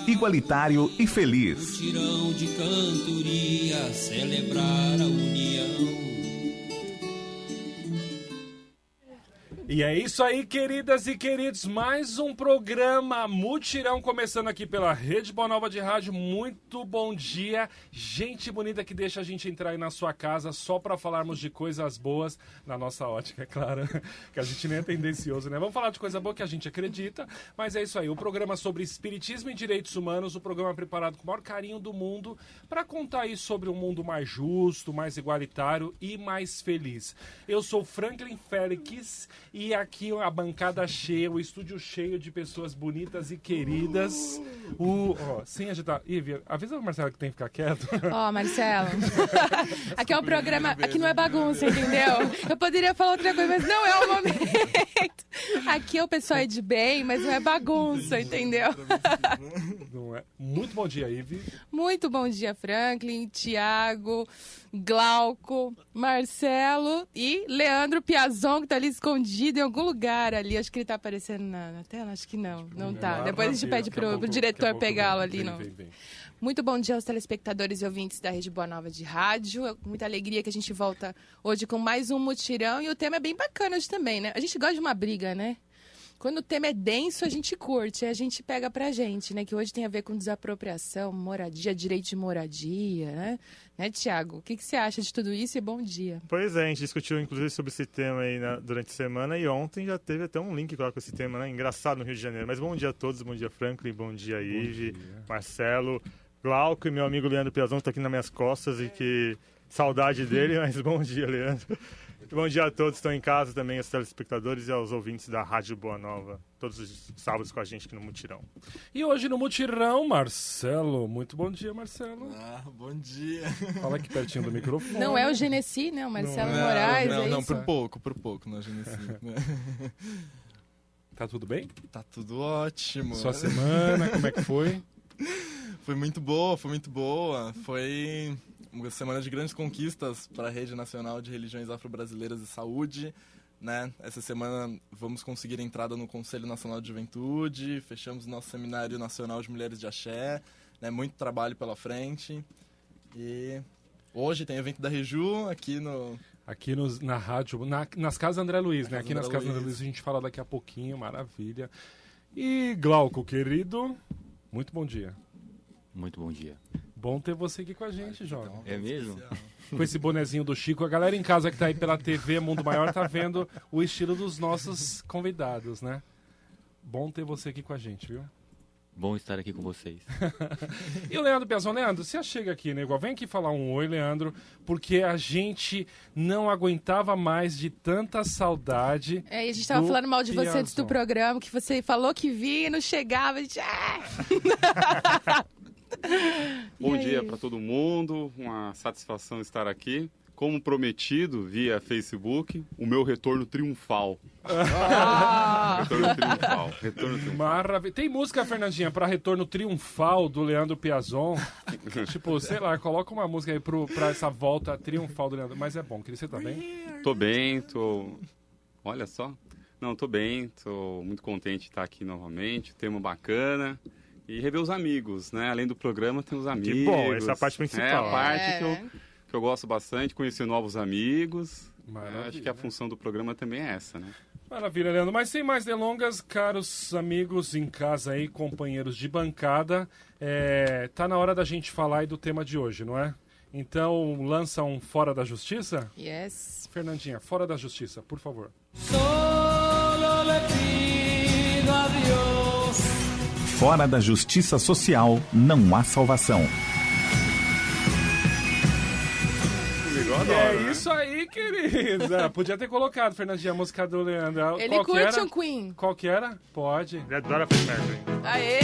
igualitário e feliz. Mutirão de cantoria, celebrar a união. E é isso aí, queridas e queridos, mais um programa Mutirão começando aqui pela Rede Boa Nova de Rádio. Muito bom dia, gente bonita que deixa a gente entrar aí na sua casa só pra falarmos de coisas boas, na nossa ótica, é claro, que a gente nem é tendencioso, né? Vamos falar de coisa boa que a gente acredita, mas é isso aí, o programa sobre espiritismo e direitos humanos, o programa preparado com o maior carinho do mundo pra contar aí sobre um mundo mais justo, mais igualitário e mais feliz. Eu sou Franklin Félix e aqui a bancada cheia, o estúdio cheio de pessoas bonitas e queridas. Sem agitar. Ivy, avisa o Marcelo que tem que ficar quieto. Marcelo. Aqui é um programa. Aqui não é bagunça, entendeu? Eu poderia falar outra coisa, mas não é o momento. Aqui o pessoal é de bem, mas não é bagunça, entendeu? Não é. Muito bom dia, Ivy. Muito bom dia, Franklin, Thiago, Glauco, Marcelo e Leandro Piazon, que tá ali escondido em algum lugar ali. Acho que ele tá aparecendo na tela? Acho que não. Não tá. Depois a gente pede pro diretor pegá-lo ali. Vem. Muito bom dia aos telespectadores e ouvintes da Rede Boa Nova de Rádio. É com muita alegria que a gente volta hoje com mais um mutirão. E o tema é bem bacana hoje também, né? A gente gosta de uma briga, né? Quando o tema é denso, a gente curte, a gente pega pra gente, né? Que hoje tem a ver com desapropriação, moradia, direito de moradia, né, Thiago? O que você acha de tudo isso e bom dia? Pois é, a gente discutiu inclusive sobre esse tema aí durante a semana e ontem já teve até um link com esse tema, né? Engraçado no Rio de Janeiro. Mas bom dia a todos, bom dia Franklin, bom dia Ivy, Marcelo, Glauco e meu amigo Leandro Piazon que tá aqui nas minhas costas e que saudade dele, mas bom dia, Leandro. Bom dia a todos que estão em casa também, aos telespectadores e aos ouvintes da Rádio Boa Nova, todos os sábados com a gente aqui no Mutirão. E hoje no Mutirão, Marcelo. Muito bom dia, Marcelo. Bom dia. Fala aqui pertinho do microfone. Não é o Genesi, né? O Marcelo Moraes, não, isso? por pouco, não é Genesi. Tá tudo bem? Tá tudo ótimo. Sua semana, como é que foi? Foi muito boa. Foi uma semana de grandes conquistas para a Rede Nacional de Religiões Afro-Brasileiras e Saúde, né? Essa semana vamos conseguir entrada no Conselho Nacional de Juventude, fechamos o nosso Seminário Nacional de Mulheres de Axé, né? Muito trabalho pela frente. E hoje tem evento da Reju aqui na rádio, nas casas André Luiz, né? Aqui nas casas André Luiz a gente fala daqui a pouquinho, maravilha. E Glauco, querido, muito bom dia. Muito bom dia. Bom ter você aqui com a gente, jovem. É mesmo? Com esse bonezinho do Chico. A galera em casa que tá aí pela TV Mundo Maior tá vendo o estilo dos nossos convidados, né? Bom ter você aqui com a gente, viu? Bom estar aqui com vocês. E o Leandro Piazon, Leandro, você chega aqui, né? Igual, vem aqui falar um oi, Leandro, porque a gente não aguentava mais de tanta saudade. E a gente tava falando mal de você antes do programa, que você falou que vinha e não chegava. A gente... Bom dia para todo mundo, uma satisfação estar aqui. Como prometido via Facebook, o meu retorno triunfal. Retorno triunfal. Maravilha. Tem música, Fernandinha, para retorno triunfal do Leandro Piazon? Tipo, sei lá, coloca uma música aí pra essa volta triunfal do Leandro. Mas é bom, queria você tá bem? Tô bem, Olha só. Não, tô bem, tô muito contente de estar aqui novamente. Tema bacana. E rever os amigos, né? Além do programa, tem os amigos. Que bom, essa é a parte principal. É a parte que eu gosto bastante, conhecer novos amigos. Acho que a função do programa também é essa, né? Maravilha, Leandro. Mas sem mais delongas, caros amigos em casa aí, companheiros de bancada, tá na hora da gente falar aí do tema de hoje, não é? Então, lança um Fora da Justiça? Yes. Fernandinha, Fora da Justiça, por favor. Solo le pido a Dios. Fora da justiça social, não há salvação. É isso aí, querida. Podia ter colocado, Fernandinha, a música do Leandro. Ele curte um Queen. Qual que era? Pode. Ele adora Freddie Mercury. Aê!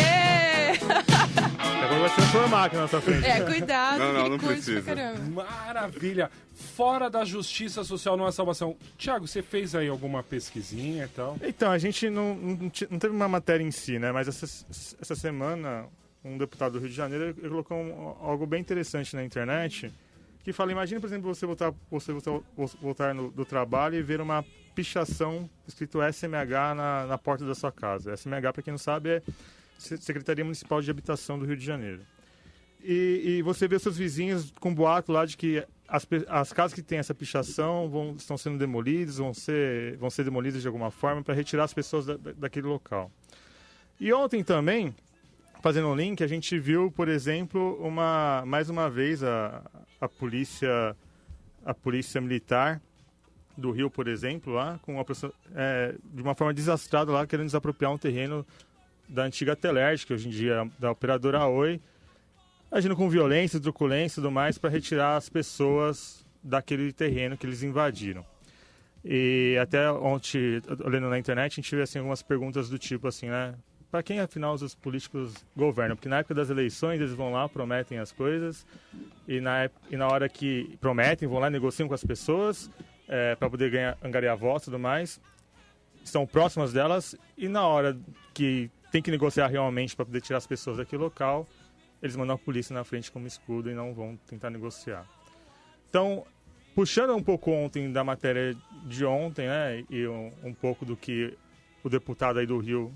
Agora vai se transformar aqui na nossa frente. Cuidado. Não precisa. Maravilha. Fora da justiça social não há salvação. Tiago, você fez aí alguma pesquisinha e tal? Então, a gente não teve uma matéria em si, né? Mas essa semana, um deputado do Rio de Janeiro ele colocou algo bem interessante na internet, que fala, imagina, por exemplo, você voltar do trabalho e ver uma pichação escrito SMH na porta da sua casa. SMH, para quem não sabe, Secretaria Municipal de Habitação do Rio de Janeiro. E você vê seus vizinhos com boato lá de que as casas que têm essa pichação estão sendo demolidas, vão ser demolidas de alguma forma para retirar as pessoas daquele local. E ontem também, fazendo um link, a gente viu, por exemplo, mais uma vez a polícia militar do Rio, por exemplo, lá, de uma forma desastrada lá, querendo desapropriar um terreno da antiga Telerge, que hoje em dia é da operadora Oi, agindo com violência, truculência e tudo mais para retirar as pessoas daquele terreno que eles invadiram. E até ontem, olhando na internet, a gente viu assim, algumas perguntas do tipo assim, né? Para quem, afinal, os políticos governam? Porque na época das eleições, eles vão lá, prometem as coisas, e na hora que prometem, vão lá, negociam com as pessoas para poder angariar votos e tudo mais, estão próximas delas, e na hora que tem que negociar realmente para poder tirar as pessoas daquele local, eles mandam a polícia na frente como escudo e não vão tentar negociar. Então, puxando um pouco ontem da matéria de ontem, né, e um pouco do que o deputado aí do Rio,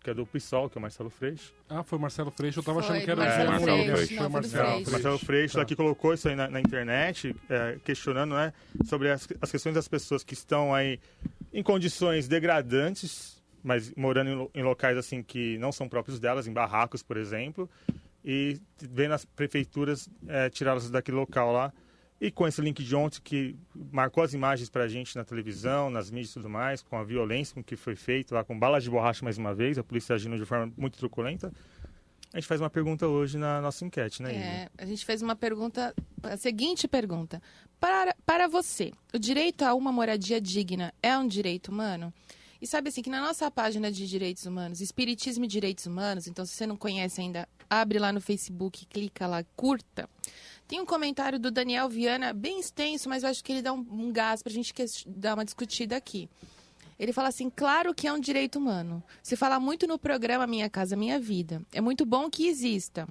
que é do PSOL, que é o Marcelo Freixo. Ah, foi o Marcelo Freixo, eu tava achando que era Marcelo Freixo. Foi o Marcelo. Marcelo Freixo, que colocou isso aí na internet, questionando, né, sobre as questões das pessoas que estão aí em condições degradantes, mas morando em locais assim que não são próprios delas, em barracos, por exemplo, e vendo as prefeituras tirá-las daquele local lá. E com esse link de ontem que marcou as imagens pra gente na televisão, nas mídias e tudo mais, com a violência com que foi feito lá, com balas de borracha mais uma vez, a polícia agindo de forma muito truculenta, a gente faz uma pergunta hoje na nossa enquete, né, Ivy? A gente fez uma pergunta, a seguinte pergunta. Para você, o direito a uma moradia digna é um direito humano? E sabe assim, que na nossa página de direitos humanos, Espiritismo e Direitos Humanos, então se você não conhece ainda, abre lá no Facebook, clica lá, curta. Tem um comentário do Daniel Viana, bem extenso, mas eu acho que ele dá um gás pra gente dar uma discutida aqui. Ele fala assim, claro que é um direito humano. Se fala muito no programa Minha Casa Minha Vida. É muito bom que exista.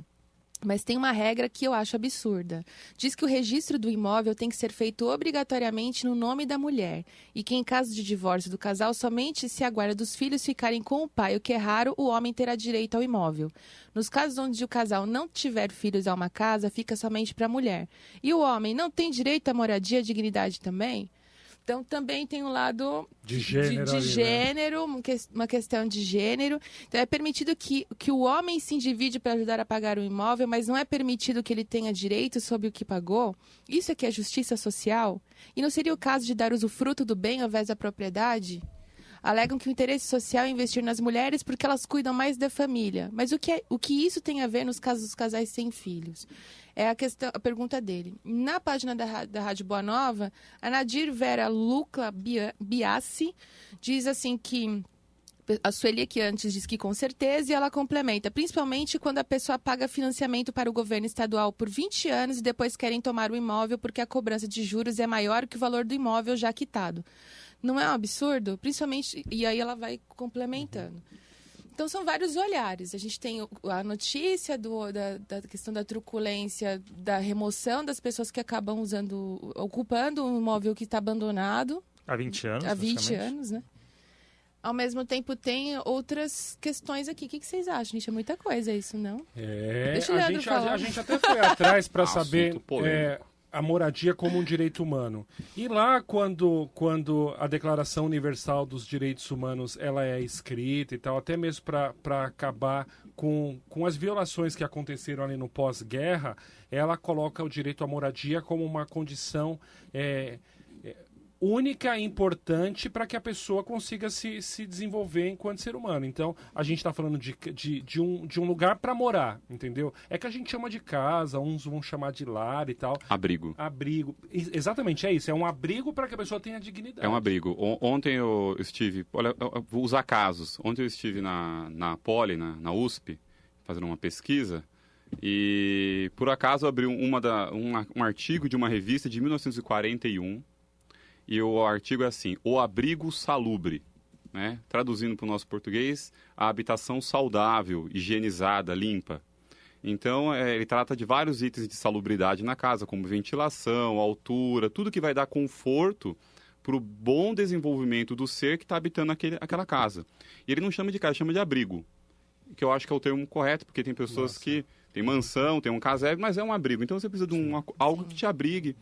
Mas tem uma regra que eu acho absurda. Diz que o registro do imóvel tem que ser feito obrigatoriamente no nome da mulher. E que em caso de divórcio do casal, somente se aguarda dos filhos ficarem com o pai, o que é raro, o homem terá direito ao imóvel. Nos casos onde o casal não tiver filhos a uma casa, fica somente para a mulher. E o homem não tem direito à moradia e dignidade também? Então, também tem um lado de gênero, uma questão de gênero. Então, é permitido que o homem se endivide para ajudar a pagar o imóvel, mas não é permitido que ele tenha direito sobre o que pagou. Isso é que é justiça social? E não seria o caso de dar usufruto do bem ao invés da propriedade? Alegam que o interesse social é investir nas mulheres porque elas cuidam mais da família. Mas o que isso tem a ver nos casos dos casais sem filhos? É a pergunta dele. Na página da Rádio Boa Nova, a Nadir Vera Lucla Biassi diz assim que a Sueli que antes diz que com certeza, e ela complementa, principalmente quando a pessoa paga financiamento para o governo estadual por 20 anos e depois querem tomar o imóvel porque a cobrança de juros é maior que o valor do imóvel já quitado. Não é um absurdo? Principalmente, e aí ela vai complementando. Então, são vários olhares. A gente tem a notícia da questão da truculência, da remoção das pessoas que acabam ocupando um imóvel que está abandonado. Há 20 anos. Há 20 anos, né? Ao mesmo tempo, tem outras questões aqui. O que vocês acham, gente? É muita coisa isso, não? Deixa o Leandro falar. A gente até foi atrás para saber a moradia como um direito humano. E lá, quando a Declaração Universal dos Direitos Humanos ela é escrita e tal, até mesmo para acabar com as violações que aconteceram ali no pós-guerra, ela coloca o direito à moradia como uma condição única e importante para que a pessoa consiga se desenvolver enquanto ser humano. Então, a gente está falando de um lugar para morar, entendeu? É que a gente chama de casa, uns vão chamar de lar e tal. Abrigo. Exatamente, é isso. É um abrigo para que a pessoa tenha dignidade. É um abrigo. Ontem eu estive... Olha, eu vou usar casos. Ontem eu estive na Poli, na USP, fazendo uma pesquisa, e por acaso abriu um artigo de uma revista de 1941, e o artigo é assim, o abrigo salubre, né? Traduzindo para o nosso português, a habitação saudável, higienizada, limpa. Então, ele trata de vários itens de salubridade na casa, como ventilação, altura, tudo que vai dar conforto para o bom desenvolvimento do ser que está habitando aquela casa. E ele não chama de casa, chama de abrigo. que eu acho que é o termo correto, porque tem pessoas que tem mansão, tem um casebre, mas é um abrigo. Então você precisa de algo que te abrigue,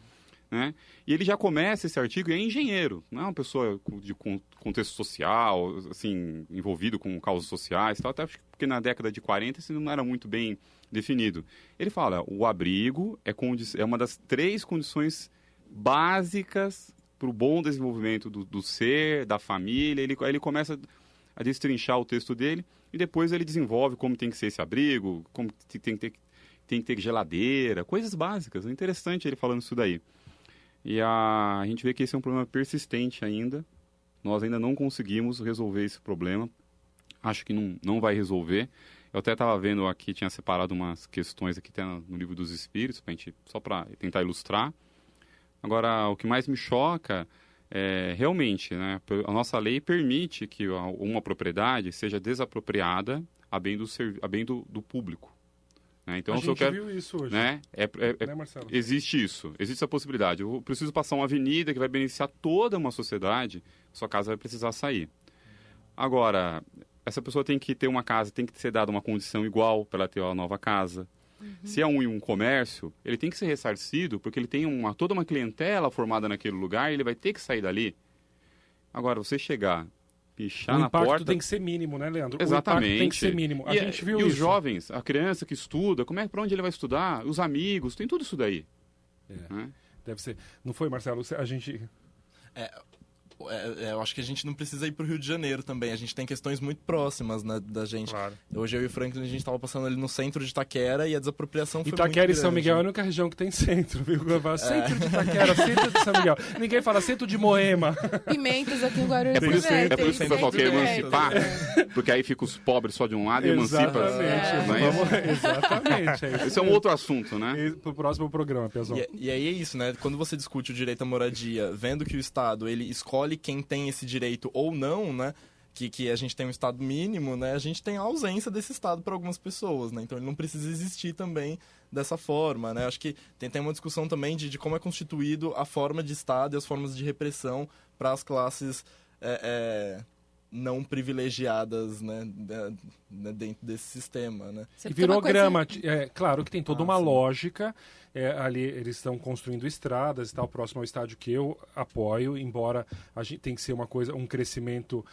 né? E ele já começa esse artigo e é engenheiro, não é uma pessoa de contexto social, assim, envolvido com causas sociais, tal, até porque na década de 40 isso não era muito bem definido. Ele fala, o abrigo é uma das 3 condições básicas para o bom desenvolvimento do ser, da família. Ele começa a destrinchar o texto dele e depois ele desenvolve como tem que ser esse abrigo, como tem que ter geladeira, coisas básicas. É interessante ele falando isso daí. E a gente vê que esse é um problema persistente ainda. Nós ainda não conseguimos resolver esse problema. Acho que não vai resolver. Eu até estava vendo aqui, tinha separado umas questões aqui até no Livro dos Espíritos, só para tentar ilustrar. Agora, o que mais me choca é, realmente, né, a nossa lei permite que uma propriedade seja desapropriada a bem do público. Né? Então, a gente viu isso hoje. Né, Né, Marcelo? existe essa possibilidade. Eu preciso passar uma avenida que vai beneficiar toda uma sociedade, sua casa vai precisar sair. Agora, essa pessoa tem que ter uma casa, tem que ser dada uma condição igual para ela ter uma nova casa. Se é um comércio, ele tem que ser ressarcido, porque ele tem toda uma clientela formada naquele lugar e ele vai ter que sair dali. Agora, você chegar, pichar na porta... O impacto tem que ser mínimo, né, Leandro? Exatamente. O impacto tem que ser mínimo. A gente viu e isso. os jovens, a criança que estuda, para onde ele vai estudar? Os amigos, tem tudo isso daí. Né? Deve ser. Não foi, Marcelo? A gente... Eu acho que a gente não precisa ir pro Rio de Janeiro também. A gente tem questões muito próximas, né, da gente. Claro. Hoje eu e o Franklin, a gente estava passando ali no centro de Itaquera e a desapropriação foi Itaquera muito e São grande. Miguel é a única região que tem centro, viu? Centro de Itaquera, centro de São Miguel. Ninguém fala centro de Moema. Pimentas aqui em Guarulhos. É por isso né? que o pessoal quer Tem emancipar, porque aí fica os pobres só de um lado e emancipa. Exatamente. Esse é um outro assunto, né? E pro próximo programa, Pezão. E aí é isso, né? Quando você discute o direito à moradia, vendo que o Estado ele escolhe quem tem esse direito ou não, né? Que a gente tem um Estado mínimo, né? A gente tem a ausência desse Estado para algumas pessoas, né? Então ele não precisa existir também dessa forma, né? Acho que tem uma discussão também de como é constituído a forma de Estado e as formas de repressão para as classes não privilegiadas, né? Dentro desse sistema, né? E virou grama. Claro que tem toda uma lógica. Ali eles estão construindo estradas e tal, próximo ao estádio que eu apoio, embora a gente tem que ser um crescimento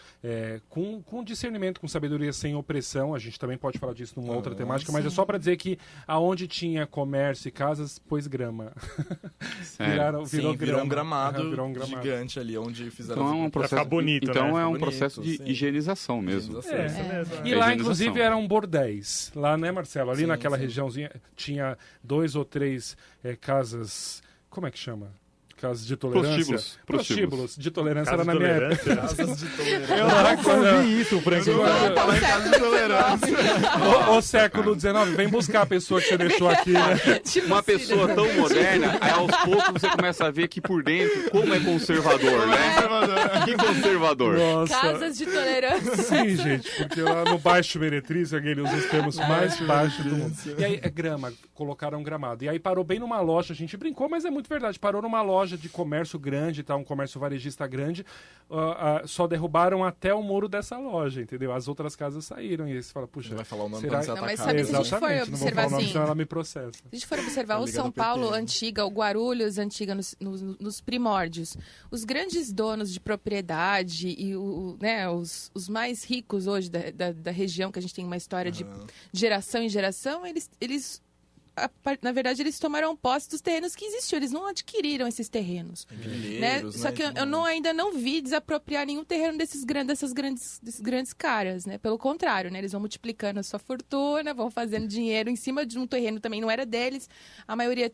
com discernimento, com sabedoria, sem opressão. A gente também pode falar disso numa outra temática, mas é só para dizer que aonde tinha comércio e casas, pôs grama. Virou um gramado gigante ali, onde fizeram... Então é um processo bonito, então né? é um processo de higienização mesmo. E lá, inclusive, eram bordéis. Lá, né, Marcelo? Ali naquela regiãozinha tinha 2 ou 3 casas... Como é que chama? Casas de tolerância. Prostíbulos. De tolerância era na minha época. Casas de tolerância. Eu vi isso, Frank. O século XIX. Vem buscar a pessoa que você deixou aqui, né? Uma pessoa tão moderna, aí aos poucos você começa a ver que por dentro, como é conservador, né? Que conservador. Nossa. Casas de tolerância. Sim, gente, porque lá no Baixo Meretriz, ele usa os termos mais baixos do mundo. E aí, grama, colocaram gramado. E aí parou bem numa loja, a gente brincou, mas é muito verdade. Parou numa loja de comércio grande, tá? Um comércio varejista grande, só derrubaram até o muro dessa loja, entendeu? As outras casas saíram. E aí você fala, puxa... Vai falar o nome será... quando você Não, mas atacar. sabe, se a gente for Exatamente, não vou observar falar o nome, assim... senão ela me processa. Se a gente for observar o ligado São ao PT. Paulo antiga, o Guarulhos antiga, nos primórdios, os grandes donos de propriedade e os mais ricos hoje da região, que a gente tem uma história de geração em geração, na verdade, eles tomaram posse dos terrenos que existiam, eles não adquiriram esses terrenos. Né? Só que eu ainda não vi desapropriar nenhum terreno desses grandes caras, né? Pelo contrário, né? Eles vão multiplicando a sua fortuna, vão fazendo dinheiro em cima de um terreno também não era deles, a maioria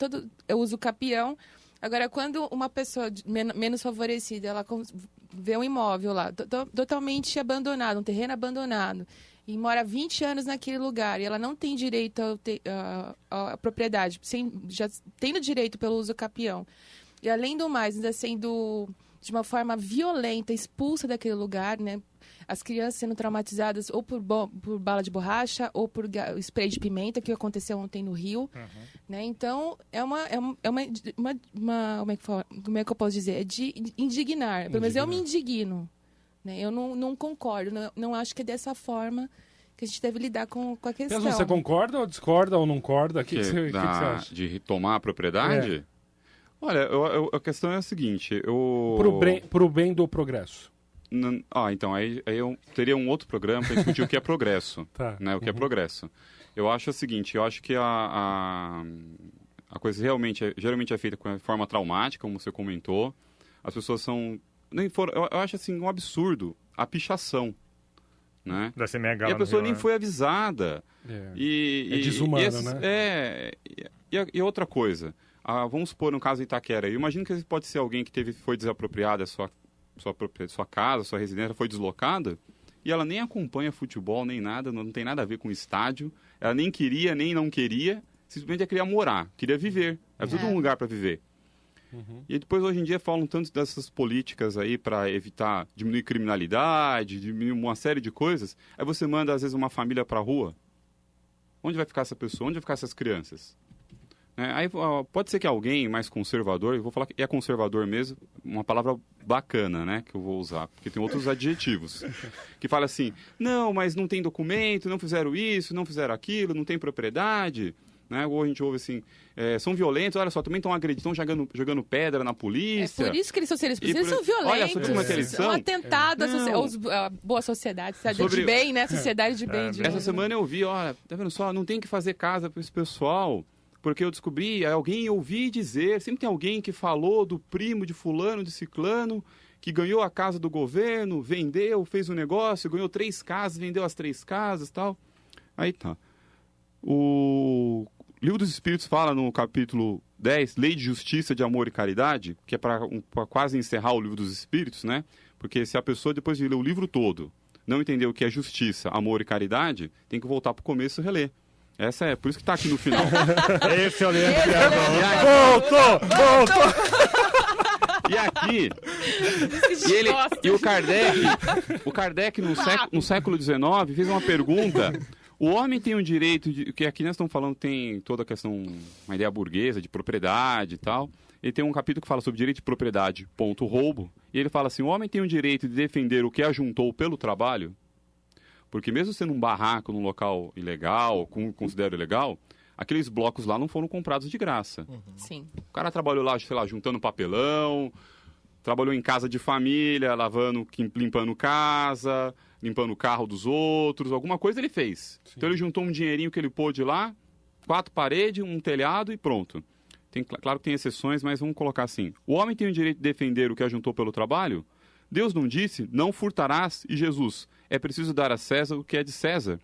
eu uso capião. Agora, quando uma pessoa menos favorecida, ela vê um imóvel lá, totalmente abandonado, um terreno abandonado, e mora 20 anos naquele lugar, e ela não tem direito à propriedade, já tendo direito pelo uso capião. E, além do mais, ainda sendo, de uma forma violenta, expulsa daquele lugar, né? As crianças sendo traumatizadas ou por bala de borracha ou por spray de pimenta, que aconteceu ontem no Rio. Né? Então, como é que eu posso dizer? É de indignar. Pelo menos eu me indigno. Né? Eu não concordo, não acho que é dessa forma que a gente deve lidar com a questão. Você concorda ou discorda ou não concorda? O que você acha? De tomar a propriedade? Olha, a questão é a seguinte, Pro bem do progresso. Então, aí eu teria um outro programa para discutir o que é progresso. Tá. Né, o que é progresso. Eu acho o seguinte, eu acho que a coisa geralmente é feita de forma traumática, como você comentou. As pessoas são... Eu acho assim um absurdo a pichação. Né? Da CMH e a pessoa nem foi avisada. É desumano, né? E outra coisa, vamos supor no caso de Itaquera, eu imagino que pode ser alguém que foi desapropriada sua casa, sua residência foi deslocada, e ela nem acompanha futebol, nem nada, não tem nada a ver com o estádio, ela nem queria, nem não queria, simplesmente queria morar, queria viver, tudo um lugar para viver. E depois, hoje em dia, falam tanto dessas políticas aí para evitar, diminuir criminalidade, diminuir uma série de coisas, aí você manda, às vezes, uma família para a rua. Onde vai ficar essa pessoa? Onde vai ficar essas crianças? Aí pode ser que alguém mais conservador, eu vou falar que é conservador mesmo, uma palavra bacana, né, que eu vou usar, porque tem outros adjetivos, que fala assim, não, mas não tem documento, não fizeram isso, não fizeram aquilo, não tem propriedade, né, ou a gente ouve assim, são violentos, olha só, também estão agredindo, estão jogando pedra na polícia. É por isso que eles são seres humanos, eles são violentos, olha só como é que eles são. Um atentado à boa sociedade, de bem, né, sociedade de bem. Essa semana eu vi, olha, tá vendo só, não tem que fazer casa para esse pessoal, porque eu descobri, alguém ouvi dizer, sempre tem alguém que falou do primo de fulano, de ciclano, que ganhou a casa do governo, vendeu, fez um negócio, ganhou 3 casas, vendeu as 3 casas e tal. Aí tá. O Livro dos Espíritos fala no capítulo 10, Lei de Justiça, de Amor e Caridade, que é para quase encerrar o Livro dos Espíritos, né? Porque se a pessoa, depois de ler o livro todo, não entender o que é justiça, amor e caridade, tem que voltar para o começo e reler. Por isso que está aqui no final. Esse é o Leandro Voltou! E aqui, o Kardec no século XIX fez uma pergunta. O homem tem um direito, que aqui nós estamos falando, tem toda a questão, uma ideia burguesa de propriedade e tal. Ele tem um capítulo que fala sobre direito de propriedade, roubo. E ele fala assim, o homem tem o direito de defender o que ajuntou pelo trabalho. Porque mesmo sendo um barraco num local ilegal, considero ilegal, aqueles blocos lá não foram comprados de graça. Sim. O cara trabalhou lá, sei lá, juntando papelão, trabalhou em casa de família, limpando casa, limpando o carro dos outros, alguma coisa ele fez. Sim. Então ele juntou um dinheirinho que ele pôde lá, 4 paredes, um telhado e pronto. Claro que tem exceções, mas vamos colocar assim. O homem tem o direito de defender o que ajuntou pelo trabalho? Deus não disse, não furtarás, e Jesus, é preciso dar a César o que é de César.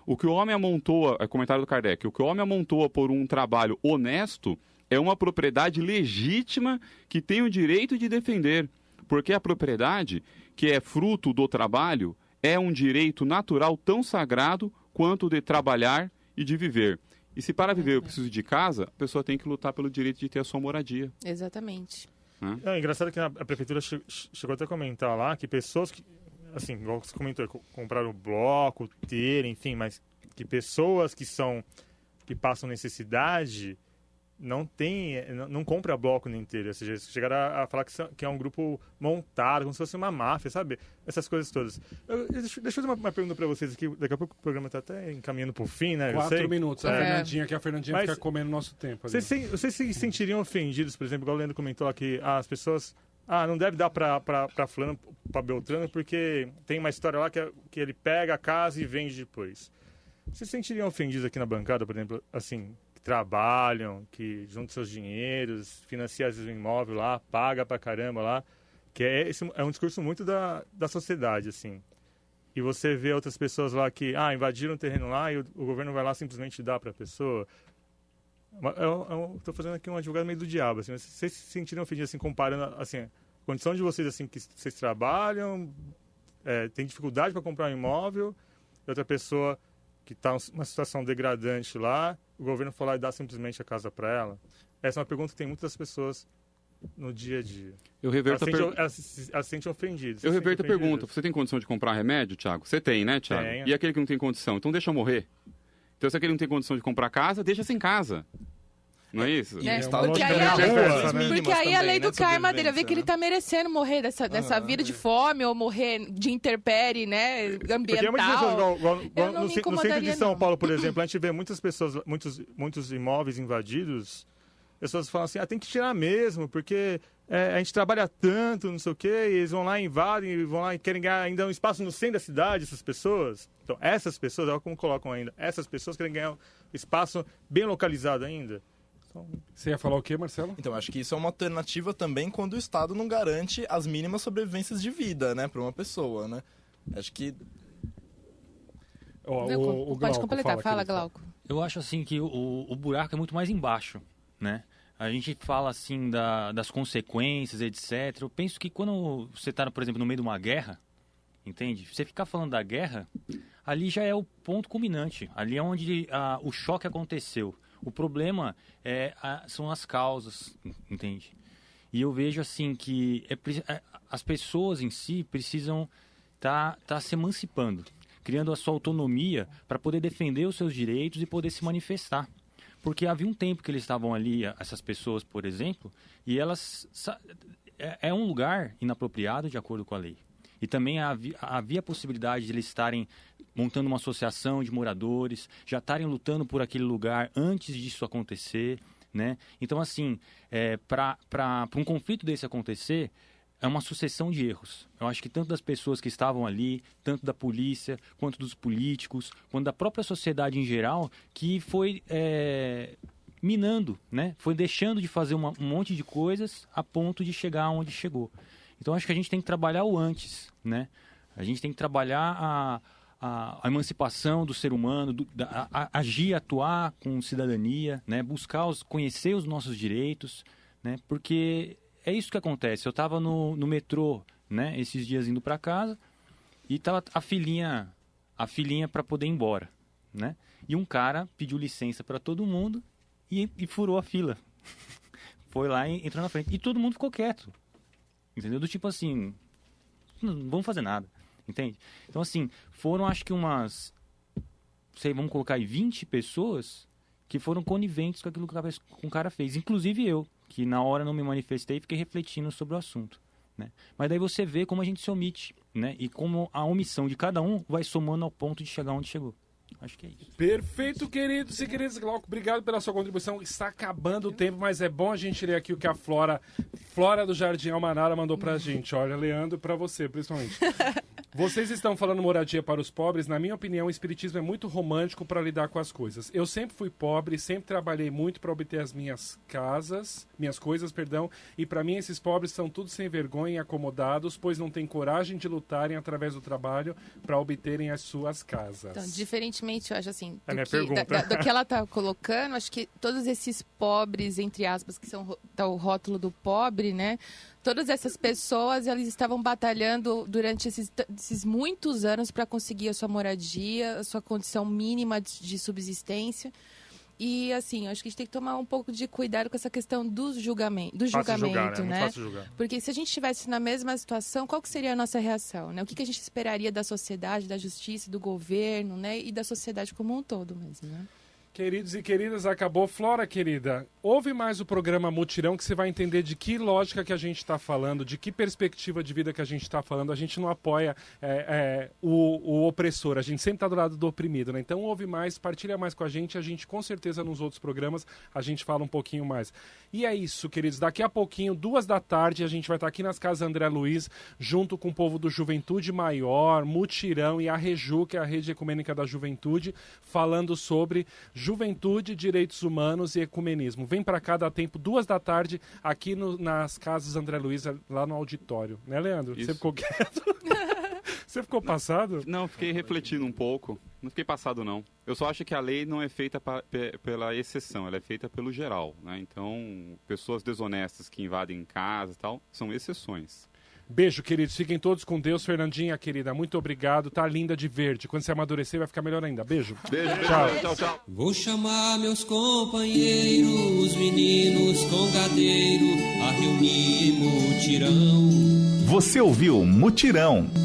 O que o homem amontoa, é comentário do Kardec, o que o homem amontoa por um trabalho honesto é uma propriedade legítima que tem o direito de defender, porque a propriedade, que é fruto do trabalho, é um direito natural tão sagrado quanto o de trabalhar e de viver. E se para viver eu preciso de casa, a pessoa tem que lutar pelo direito de ter a sua moradia. Exatamente. É engraçado que a prefeitura chegou até a comentar lá que pessoas que, assim, igual você comentou, compraram bloco, enfim, mas que pessoas que passam necessidade não compra bloco inteiro, ou seja, chegaram a falar que é um grupo montado, como se fosse uma máfia, sabe? Essas coisas todas. Deixa eu fazer uma pergunta para vocês aqui, daqui a pouco o programa está até encaminhando para o fim, né? 4 minutos, a Fernandinha fica comendo nosso tempo. Vocês se sentiriam ofendidos, por exemplo, igual o Leandro comentou lá, que as pessoas... não deve dar para fulano, para Beltrano, porque tem uma história lá que ele pega a casa e vende depois. Vocês se sentiriam ofendidos aqui na bancada, por exemplo, assim... trabalham, que juntam seus dinheiros, financiam às vezes um imóvel lá, paga pra caramba lá, que é um discurso muito da sociedade, assim. E você vê outras pessoas lá que, invadiram o terreno lá e o governo vai lá simplesmente dar pra pessoa. Eu tô fazendo aqui um advogado meio do diabo, assim, mas vocês se sentiram ofendidos, assim, comparando, assim, a condição de vocês, assim, que vocês trabalham, tem dificuldade para comprar um imóvel, e outra pessoa que está numa situação degradante lá, o governo foi lá e dá simplesmente a casa para ela? Essa é uma pergunta que tem muitas pessoas no dia a dia. Elas se sentem ofendidas. Eu reverto a pergunta. Você tem condição de comprar remédio, Thiago? Você tem, né, Thiago? Tenho. E aquele que não tem condição? Então deixa morrer. Então se aquele não tem condição de comprar casa, deixa sem casa. Não é isso? Né? Estado Porque de aí, liberdade rua, mínimas né? porque aí a também, lei né, do de karma dele, vê sobrevivência, que ele né? tá merecendo morrer dessa vida de fome ou morrer de intempérie, né, Porque é muitas pessoas, ambiental. igual Eu não no me centro incomodaria, de São não. Paulo, por exemplo, a gente vê muitas pessoas, muitos imóveis invadidos, pessoas falam assim, tem que tirar mesmo, porque a gente trabalha tanto, não sei o quê, e eles vão lá, invadem, vão lá e querem ganhar ainda um espaço no centro da cidade, essas pessoas. Então, essas pessoas, olha como colocam ainda, essas pessoas querem ganhar um espaço bem localizado ainda. Você ia falar o quê, Marcelo? Então, acho que isso é uma alternativa também quando o Estado não garante as mínimas sobrevivências de vida, né, para uma pessoa, né? Acho que O Pode completar, fala, querido. Glauco. Eu acho assim que o buraco é muito mais embaixo, né? A gente fala assim das consequências, etc. Eu penso que quando você está, por exemplo, no meio de uma guerra, entende? Você ficar falando da guerra, ali já é o ponto culminante. Ali é onde o choque aconteceu. O problema são as causas, entende? E eu vejo assim que as pessoas em si precisam tá se emancipando, criando a sua autonomia para poder defender os seus direitos e poder se manifestar. Porque havia um tempo que eles estavam ali, essas pessoas, por exemplo, e elas... É um lugar inapropriado de acordo com a lei. E também havia a possibilidade de eles estarem montando uma associação de moradores, já estarem lutando por aquele lugar antes disso acontecer, né? Então, assim, para um conflito desse acontecer, é uma sucessão de erros. Eu acho que tanto das pessoas que estavam ali, tanto da polícia, quanto dos políticos, quanto da própria sociedade em geral, que foi minando, né? Foi deixando de fazer um monte de coisas a ponto de chegar onde chegou. Então, acho que a gente tem que trabalhar o antes, né? A gente tem que trabalhar a emancipação do ser humano, agir, atuar com cidadania, né? Buscar, conhecer os nossos direitos, né? Porque é isso que acontece. Eu estava no metrô, né? Esses dias indo para casa e tava a filinha para poder ir embora, né? E um cara pediu licença para todo mundo e furou a fila. Foi lá e entrou na frente. E todo mundo ficou quieto. Entendeu? Do tipo assim, não vamos fazer nada, entende? Então, assim, foram acho que vamos colocar aí 20 pessoas que foram coniventes com aquilo que o cara fez. Inclusive eu, que na hora não me manifestei e fiquei refletindo sobre o assunto, né? Mas daí você vê como a gente se omite, né? E como a omissão de cada um vai somando ao ponto de chegar onde chegou. Acho que é isso. Perfeito, queridos e queridas. Glauco, obrigado pela sua contribuição. Está acabando o tempo, mas é bom a gente ler aqui o que a Flora do Jardim Almanara mandou pra gente. Olha, Leandro, pra você, principalmente. Vocês estão falando moradia para os pobres. Na minha opinião, o espiritismo é muito romântico para lidar com as coisas. Eu sempre fui pobre, sempre trabalhei muito para obter as minhas coisas, e para mim esses pobres são tudo sem vergonha e acomodados, pois não têm coragem de lutarem através do trabalho para obterem as suas casas. Então, diferentemente, eu acho assim, do que ela está colocando, acho que todos esses pobres, entre aspas, que são o rótulo do pobre, né? Todas essas pessoas, elas estavam batalhando durante esses muitos anos para conseguir a sua moradia, a sua condição mínima de subsistência. E, assim, acho que a gente tem que tomar um pouco de cuidado com essa questão do julgamento, Julgar, né? Muito fácil julgar. Porque se a gente estivesse na mesma situação, qual que seria a nossa reação, né? O que a gente esperaria da sociedade, da justiça, do governo, né? E da sociedade como um todo mesmo, né? Queridos e queridas, acabou. Flora, querida, ouve mais o programa Mutirão que você vai entender de que lógica que a gente está falando, de que perspectiva de vida que a gente está falando. A gente não apoia o opressor, a gente sempre está do lado do oprimido, né? Então ouve mais, partilha mais com a gente com certeza nos outros programas a gente fala um pouquinho mais. E é isso, queridos, daqui a pouquinho, 14h, a gente vai estar aqui nas casas André Luiz, junto com o povo do Juventude Maior, Mutirão e a Reju, que é a Rede Ecumênica da Juventude, falando sobre Juventude, Direitos Humanos e Ecumenismo. Vem pra cá, dá tempo, 14h, aqui nas casas André Luiz, lá no auditório. Né, Leandro? Isso. Você ficou quieto? Você ficou passado? Não, fiquei refletindo um pouco. Não fiquei passado, não. Eu só acho que a lei não é feita pela exceção, ela é feita pelo geral, né? Então, pessoas desonestas que invadem casa e tal, são exceções. Beijo, queridos. Fiquem todos com Deus. Fernandinha, querida, muito obrigado. Tá linda de verde. Quando você amadurecer, vai ficar melhor ainda. Beijo. Beijo, Tchau. tchau. Vou chamar meus companheiros, os meninos congadeiro, a reunir em mutirão. Você ouviu Mutirão.